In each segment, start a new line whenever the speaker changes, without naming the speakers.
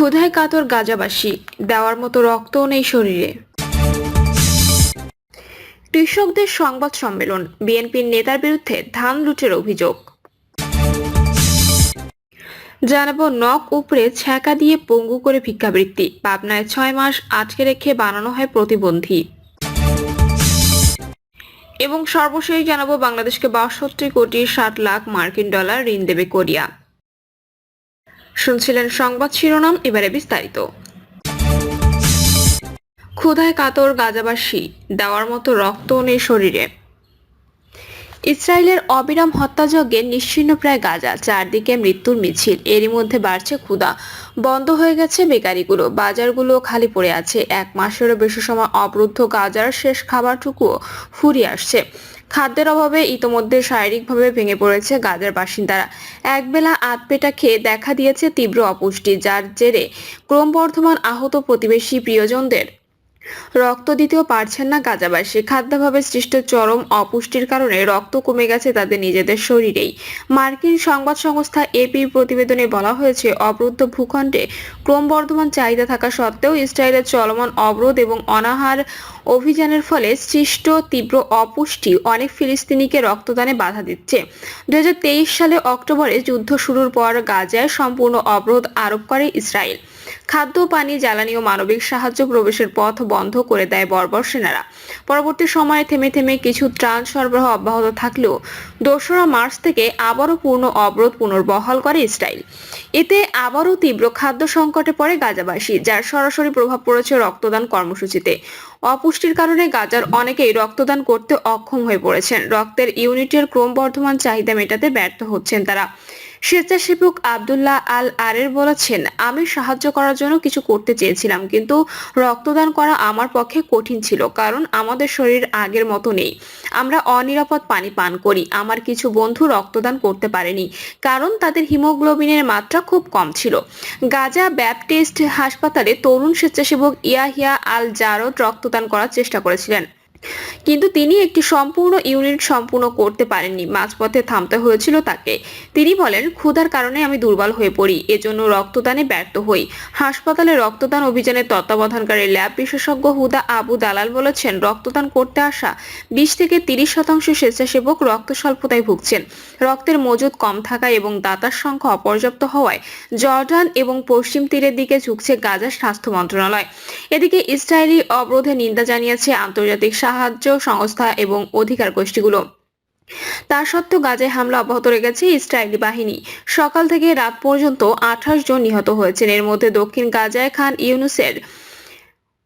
ক্ষুধায় কাতর গাজাবাসী, দেওয়ার মতো রক্তও নেই শরীরে। কৃষকদের সংবাদ সম্মেলন, বিএনপির নেতার বিরুদ্ধে ধান লুটের অভিযোগ। জানাবো নখ উপড়ে ছ্যাঁকা দিয়ে পঙ্গু করে ভিক্ষাবৃত্তি, পাবনায় 6 মাস আটকে রেখে বানানো হয় প্রতিবন্ধী। এবং সর্বশেষ জানাবো বাংলাদেশকে 62,60,00,000 মার্কিন ডলার ঋণ দেবে কোরিয়া। শুনছিলেন সংবাদ শিরোনাম, এবারে বিস্তারিত। ক্ষুধায় কাতর গাজাবাসী, দেওয়ার মতো রক্তও নেই শরীরে। ইসরায়েলের অবিরাম হত্যাযজ্ঞে নিশ্চিহ্ন প্রায় গাজা, চারদিকে মৃত্যুর মিছিল। এরই মধ্যে বাড়ছে ক্ষুধা, বন্ধ হয়ে গেছে বেকারিগুলো, বাজারগুলো খালি পড়ে আছে। 1 মাসেরও বেশি সময় অবরুদ্ধ গাজার শেষ খাবারটুকুও ফুরিয়ে আসছে। খাদ্যের অভাবে ইতোমধ্যে শারীরিকভাবে ভেঙে পড়েছে গাজার বাসিন্দারা। একবেলা আধপেটা খেয়ে দেখা দিয়েছে তীব্র অপুষ্টি, যার জেরে ক্রমবর্ধমান আহত প্রতিবেশী প্রিয়জনদের রক্ত দিতেও পারছেন না গাজাবাসী। খাদ্যাভাবে সৃষ্ট চরম অপুষ্টির কারণে রক্ত কমে গেছে তাদের নিজেদের শরীরেই। মার্কিন সংবাদ সংস্থা এপির প্রতিবেদনে বলা হয়েছে, অবরুদ্ধ ভূখণ্ডে ক্রমবর্ধমান চাহিদা থাকা সত্ত্বেও ইসরায়েলের চলমান অবরোধ এবং অনাহার অভিযানের ফলে সৃষ্ট তীব্র অপুষ্টি অনেক ফিলিস্তিনিকে রক্তদানে বাধা দিচ্ছে। 2023 সালে অক্টোবরে যুদ্ধ শুরুর পর গাজায় সম্পূর্ণ অবরোধ আরোপ করে ইসরায়েল। খাদ্য, পানি, জ্বালানি ও মানবিক সাহায্য প্রবেশের পথ বন্ধ করে দেয় বর্বর সেনারা। পরবর্তী সময়ে থেমে থেমে কিছু ত্রাণ সরবরাহ অব্যাহত থাকলেও 2রা মার্চ থেকে আবারও পূর্ণ অবরোধ পুনর্বহাল করে ইসরায়েল। এতে আবারও তীব্র খাদ্য সংকটে পড়ে গাজাবাসী, যার সরাসরি প্রভাব পড়েছে রক্তদান কর্মসূচিতে। অপুষ্টির কারণে গাজার অনেকেই রক্তদান করতে অক্ষম হয়ে পড়েছেন। রক্তের ইউনিটের ক্রমবর্ধমান চাহিদা মেটাতে ব্যর্থ হচ্ছেন তারা। স্বেচ্ছাসেবক আব্দুল্লাহ আল আরের বলেছেন, আমি সাহায্য করার জন্য কিছু করতে চেয়েছিলাম, কিন্তু রক্তদান করা আমার পক্ষে কঠিন ছিল, কারণ আমাদের শরীর আগের মতো নেই। আমরা অনিরাপদ পানি পান করি। আমার কিছু বন্ধু রক্তদান করতে পারেনি, কারণ তাদের হিমোগ্লোবিনের মাত্রা খুব কম ছিল। গাজা ব্যাপটিস্ট হাসপাতালে তরুণ স্বেচ্ছাসেবক ইয়াহিয়া আল জারদ রক্তদান করার চেষ্টা করেছিলেন, কিন্তু তিনি একটি সম্পূর্ণ ইউনিট সম্পূর্ণ করতে পারেননি। মাঝপথে থামতে হয়েছিল তাকে। তিনি বলেন, ক্ষুধার কারণে আমি দুর্বল হয়ে পড়ি, এজন্য রক্তদানে ব্যর্থ হই। হাসপাতালে রক্তদান অভিযানের তত্ত্বাবধানকারী ল্যাব বিশেষজ্ঞ হুদা আবু দালাল বলেছেন, রক্তদান করতে আসা 20 থেকে 30% স্বেচ্ছাসেবক রক্ত স্বল্পতায় ভুগছেন। রক্তের মজুদ কম থাকায় এবং দাতার সংখ্যা অপর্যাপ্ত হওয়ায় জর্ডান এবং পশ্চিম তীরের দিকে ঝুঁকছে গাজার স্বাস্থ্য মন্ত্রণালয়। এদিকে ইসরায়েলি অবরোধে নিন্দা জানিয়েছে আন্তর্জাতিক সাহায্য সংস্থা এবং অধিকার গোষ্ঠীগুলো। তা সত্ত্বেও গাজায় হামলা অব্যাহত রেখেছে ইসরায়েলি বাহিনী। সকাল থেকে রাত পর্যন্ত 28 জন নিহত হয়েছেন। এর মধ্যে দক্ষিণ গাজায় খান ইউনুসের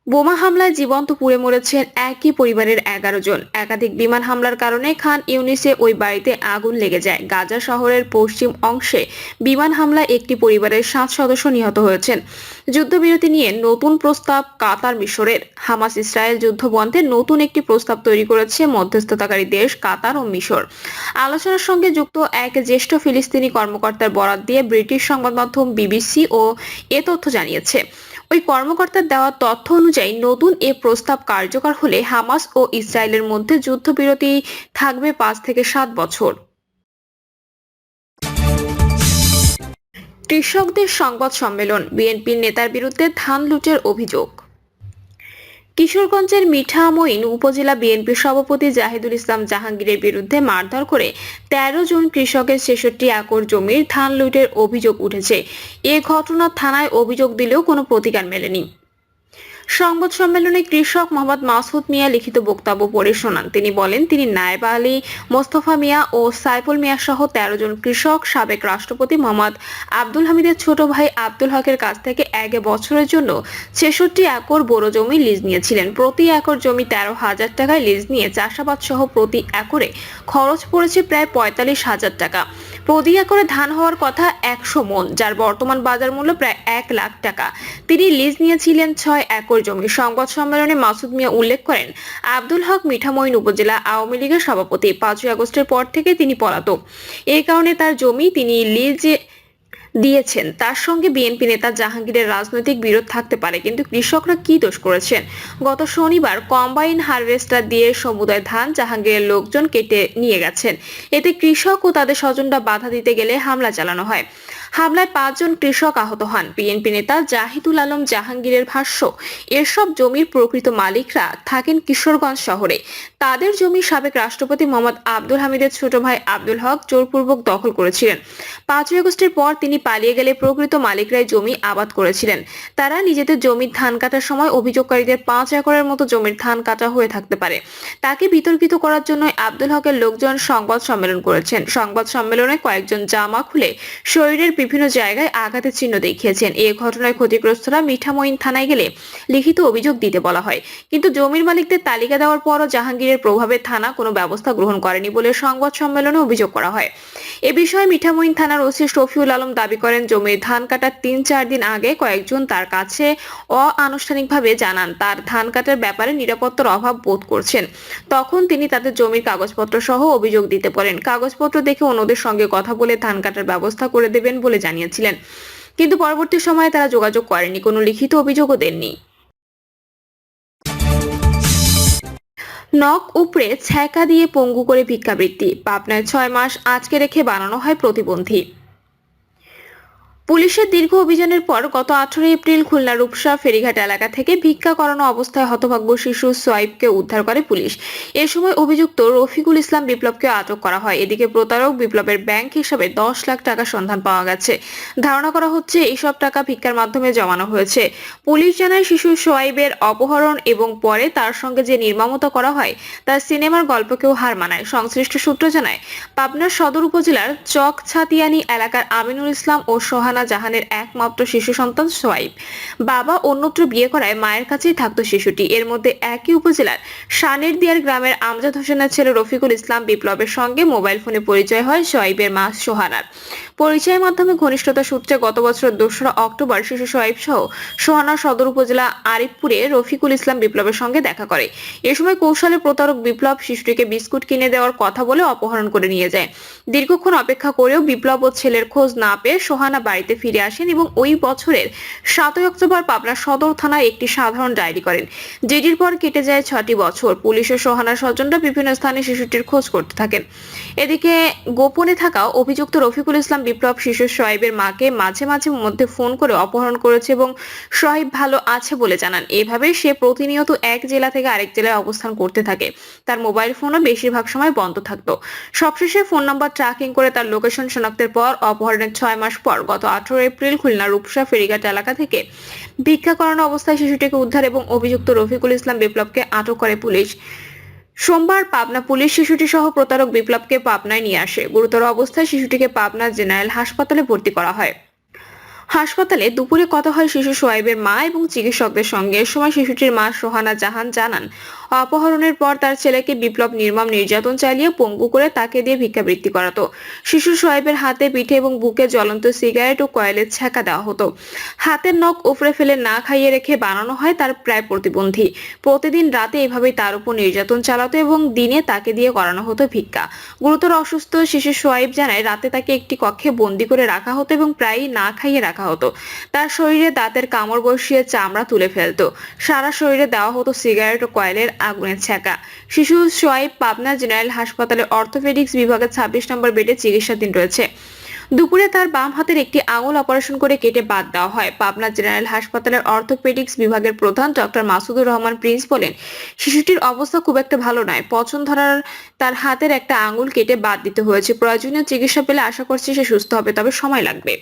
বোমা হামলায় জীবন্ত পুড়ে মরেছেন একই পরিবারের 11 জন। একাধিক বিমান হামলার কারণে খান ইউনিসে ওই বাড়িতে আগুন লেগে যায়। গাজা শহরের পশ্চিম অংশে বিমান হামলায় একটি পরিবারের 7 সদস্য নিহত হয়েছেন। যুদ্ধবিরতি নিয়ে নতুন প্রস্তাব কাতার মিশরের। হামাস ইসরায়েল যুদ্ধ বন্ধে নতুন একটি প্রস্তাব তৈরি করেছে মধ্যস্থতাকারী দেশ কাতার ও মিশর। আলোচনার সঙ্গে যুক্ত এক জ্যেষ্ঠ ফিলিস্তিনি কর্মকর্তার বরাত দিয়ে ব্রিটিশ সংবাদ মাধ্যম বিবিসি ও এ তথ্য জানিয়েছে। ওই কর্মকর্তার দেওয়া তথ্য অনুযায়ী নতুন এ প্রস্তাব কার্যকর হলে হামাস ও ইসরায়েলের মধ্যে যুদ্ধবিরতি থাকবে 5 থেকে 7 বছর। কৃষকদের সংবাদ সম্মেলন, বিএনপির নেতার বিরুদ্ধে ধান লুটের অভিযোগ। কিশোরগঞ্জের মিঠামইন উপজেলা বিএনপির সভাপতি জাহিদুল ইসলাম জাহাঙ্গীরের বিরুদ্ধে মারধর করে 13 জন কৃষকের 66 একর জমির ধান লুটের অভিযোগ উঠেছে। এ ঘটনা থানায় অভিযোগ দিলেও কোনো প্রতিকার মেলেনি। সংবাদ সম্মেলনে কৃষক মোহাম্মদ মাসুদ মিয়া লিখিত বক্তব্য পড়ে শোনান। তিনি বলেন, তিনি নায়েব আলী, মোস্তফা মিয়া ও সাইফুল মিয়া সহ 13 জন কৃষক সাবেক রাষ্ট্রপতি মোহাম্মদ আব্দুল হামিদের ছোট ভাই আব্দুল হকের কাছ থেকে 1 বছরের জন্য 66 একর বোরো জমি লিজ নিয়েছিলেন। প্রতি একর জমি 13,000 টাকায় লিজ নিয়ে চাষাবাদ সহ প্রতি একরে খরচ পড়েছে প্রায় 45,000 টাকা। প্রতি একরে ধান হওয়ার কথা 100 মণ, যার বর্তমান বাজার মূল্য প্রায় 1 লাখ টাকা। তিনি লিজ নিয়েছিলেন 6 একর জমি। সংবাদ সম্মেলনে মাসুদ মিয়া উল্লেখ করেন, আব্দুল হক মিঠামইন উপজেলা আওয়ামী লীগের সভাপতি। 5 আগস্টের পর থেকে তিনি পলাতক। এই কারণে তার জমি তিনি লিজে দিয়েছেন, তার সঙ্গে বিএনপি নেতা জাহাঙ্গীরের রাজনৈতিক বিরোধ থাকতে পারে, কিন্তু কৃষকরা কি দোষ করেছেন? গত শনিবার কম্বাইন হারভেস্টার দিয়ে সমুদয় ধান জাহাঙ্গীরের লোকজন কেটে নিয়ে গেছেন। এতে কৃষক ও তাদের স্বজনরা বাধা দিতে গেলে হামলা চালানো হয়। হামলায় 5 জন কৃষক আহত হন। বিএনপি নেতা জাহিদুল আলম জাহাঙ্গীরের ভাষ্য, এসব জমির প্রকৃত মালিকরা থাকেন কিশোরগঞ্জ শহরে। তাদের জমি সাবেক রাষ্ট্রপতি মোহাম্মদ আব্দুল হামিদের ছোট ভাই আব্দুল হক জোরপূর্বক দখল করেছিলেন। 5ই আগস্টের পর তিনি পালিয়ে গেলে প্রকৃত মালিকরাই জমি আবাদ করেছিলেন। তারা নিজেদের জমির ধান কাটার সময় অভিযোগকারীদের 5 একরের মতো জমির ধান কাটা হয়ে থাকতে পারে। তাকে বিতর্কিত করার জন্য আব্দুল হকের লোকজন সংবাদ সম্মেলন করেছেন। সংবাদ সম্মেলনে কয়েকজন জামা খুলে শরীরের বিভিন্ন জায়গায় আঘাতের চিহ্ন দেখিয়েছেন। এই ঘটনায় ক্ষতিগ্রস্তরা মিঠামইন থানায় গেলে লিখিত অভিযোগ দিতে বলা হয়, কিন্তু জমির মালিকদের তালিকা দেওয়ার পরও জাহাঙ্গীরের প্রভাবে থানা কোনো ব্যবস্থা গ্রহণ করেনি বলে সংবাদ সম্মেলনে অভিযোগ করা হয়। এ বিষয়ে মিঠামইন থানার ওসি শফিউল আলম দাবি করেন, জমির ধান কাটার 3-4 দিন আগে কয়েকজন তার কাছে অআনুষ্ঠানিকভাবে জানান তার ধান কাটার ব্যাপারে নিরাপত্তার অভাব বোধ করছেন। তখন তিনি তাদের জমির কাগজপত্র সহ অভিযোগ দিতে পারেন। কাগজপত্র দেখে অন্যদের সঙ্গে কথা বলে ধান কাটার ব্যবস্থা করে দেবেন বলে জানিয়েছিলেন, কিন্তু পরবর্তী সময়ে তারা যোগাযোগ করেনি, কোনো লিখিত অভিযোগও দেননি। নখ উপড়ে ছ্যাঁকা দিয়ে পঙ্গু করে ভিক্ষাবৃত্তি। পাবনায় 6 মাস আটকে রেখে বানানো হয় প্রতিবন্ধী। পুলিশের দীর্ঘ অভিযানের পর গত 18 এপ্রিল খুলনা রূপসা ফেরিঘাট এলাকা থেকে ভিক্ষা করানো অবস্থায় হতভাগ্য শিশু সোয়াইবকে উদ্ধার করে পুলিশ। এ সময় অভিযুক্ত রফিকুল ইসলাম বিপ্লবকে আটক করা হয়। এদিকে প্রতারক বিপ্লবের ব্যাংক হিসাবে 10 লাখ টাকা সন্ধান পাওয়া গেছে। ধারণা করা হচ্ছে এইসব টাকা ভিক্ষার মাধ্যমে জমানো হয়েছে। পুলিশ জানায়, শিশু সোয়াইবের অপহরণ এবং পরে তার সঙ্গে যে নির্মমতা করা হয় তার সিনেমার গল্পকেও হার মানায়। সংশ্লিষ্ট সূত্র জানায়, পাবনার সদর উপজেলার চক ছাতিয়ানি এলাকার আমিনুল ইসলাম ও সোহানা জাহানের একমাত্র শিশু সন্তান সোয়াইব। বাবা অন্যত্র বিয়ে করায় মায়ের কাছেই থাকতো শিশুটি। এর মধ্যে একই উপজেলার শানের দিয়ার গ্রামের আমজাদ হোসেনের ছেলে রফিকুল ইসলাম বিপ্লবের সঙ্গে মোবাইল ফোনে পরিচয় হয় সোয়াইবের মা সোহানার। পরিচয়ের মাধ্যমে ঘনিষ্ঠতা সূত্রে গত বছর 2রা অক্টোবর শিশু সোয়াইব সহ সোহানা সদর উপজেলা আরিফপুরে রফিকুল ইসলাম বিপ্লবের সঙ্গে দেখা করে। এ সময় কৌশলে প্রতারক বিপ্লব শিশুটিকে বিস্কুট কিনে দেওয়ার কথা বলে অপহরণ করে নিয়ে যায়। দীর্ঘক্ষণ অপেক্ষা করেও বিপ্লব ও ছেলের খোঁজ না পেয়ে সোহানা বাড়িতে ফিরে আসেন এবং ওই বছরের 7ই অক্টোবর পাবনা সদর থানায় একটি সাধারণ ডায়েরি করেন। যেটির পর কেটে যায় 6টি বছর। পুলিশ ও সোহানার স্বজনরা বিভিন্ন স্থানে শিশুটির খোঁজ করতে থাকেন। এদিকে গোপনে থাকা অভিযুক্ত রফিকুল ইসলাম বিপ্লব শিশু সোয়াইবের মাকে মাঝে মাঝে মধ্যে ফোন করে অপহরণ করেছে এবং সোয়াইব ভালো আছে বলে জানান। এভাবে সে প্রতিনিয়ত এক জেলা থেকে আরেক জেলায় অবস্থান করতে থাকে। তার মোবাইল ফোনও বেশিরভাগ সময় বন্ধ থাকতো। সবশেষে ফোন নাম্বার ট্র্যাকিং করে তার লোকেশন শনাক্তের পর অপহরণের 6 মাস পর গত 18 এপ্রিল খুলনা রূপসা ফেরিঘাট এলাকা থেকে ভিক্ষা করানো অবস্থায় শিশুটিকে উদ্ধার এবং অভিযুক্ত রফিকুল ইসলাম বিপ্লবকে আটক করে পুলিশ। সোমবার পাবনা পুলিশ শিশুটি সহ প্রতারক বিপ্লবকে পাবনায় নিয়ে আসে। গুরুতর অবস্থায় শিশুটিকে পাবনা জেনারেল হাসপাতালে ভর্তি করা হয়। হাসপাতালে দুপুরে কথা হয় শিশু সোয়াইবের মা এবং চিকিৎসকদের সঙ্গে। এ সময় শিশুটির মা সোহানা জাহান জানান, অপহরণের পর তার ছেলেকে বিপ্লব নির্মম নির্যাতন চালিয়ে পঙ্গু করে তাকে দিয়ে ভিক্ষাবৃত্তি করাতো। শিশু সোয়াইবের হাতে, পিঠে এবং বুকে জ্বলন্ত সিগারেট ও কয়েলের ছ্যাঁকা দেওয়া হতো। হাতের নখ উপড়ে ফেলে না খাইয়ে রেখে বানানো হয় তার প্রায় প্রতিবন্ধী। প্রতিদিন রাতে এভাবেই তার উপর নির্যাতন চালাতো এবং দিনে তাকে দিয়ে করানো হতো ভিক্ষা। গুরুতর অসুস্থ শিশু সোয়াইব জানায়, রাতে তাকে একটি কক্ষে বন্দি করে রাখা হতো এবং প্রায়ই না খাইয়ে রাখা হতো। তার শরীরে দাঁতের কামড় বসিয়ে চামড়া তুলে ফেলতো। সারা শরীরে দেওয়া হতো সিগারেট ও কয়েলের আগুনের ছ্যাঁকা। শিশু সোয়াইব পাবনা জেনারেল হাসপাতালের অর্থোপেডিক্স বিভাগের 26 নম্বর বেডে চিকিৎসাধীন রয়েছে। দুপুরে তার বাম হাতের একটি আঙুল অপারেশন করে কেটে বাদ দেওয়া হয়। পাবনা জেনারেল হাসপাতালের অর্থোপেডিক্স বিভাগের প্রধান ডক্টর মাসুদুর রহমান প্রিন্স বলেন, শিশুটির অবস্থা খুব একটা ভালো নয়। পচন ধরার তার হাতের একটা আঙুল কেটে বাদ দিতে হয়েছে। প্রয়োজনীয় চিকিৎসা পেলে আশা করছি সে সুস্থ হবে, তবে সময় লাগবে।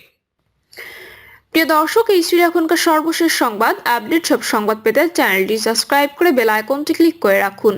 প্রিয় দর্শক, এই ছিল এখনকার সর্বশেষ সংবাদ। আপডেট সব সংবাদ পেতে চ্যানেলটি সাবস্ক্রাইব করে বেল আইকনটি ক্লিক করে রাখুন।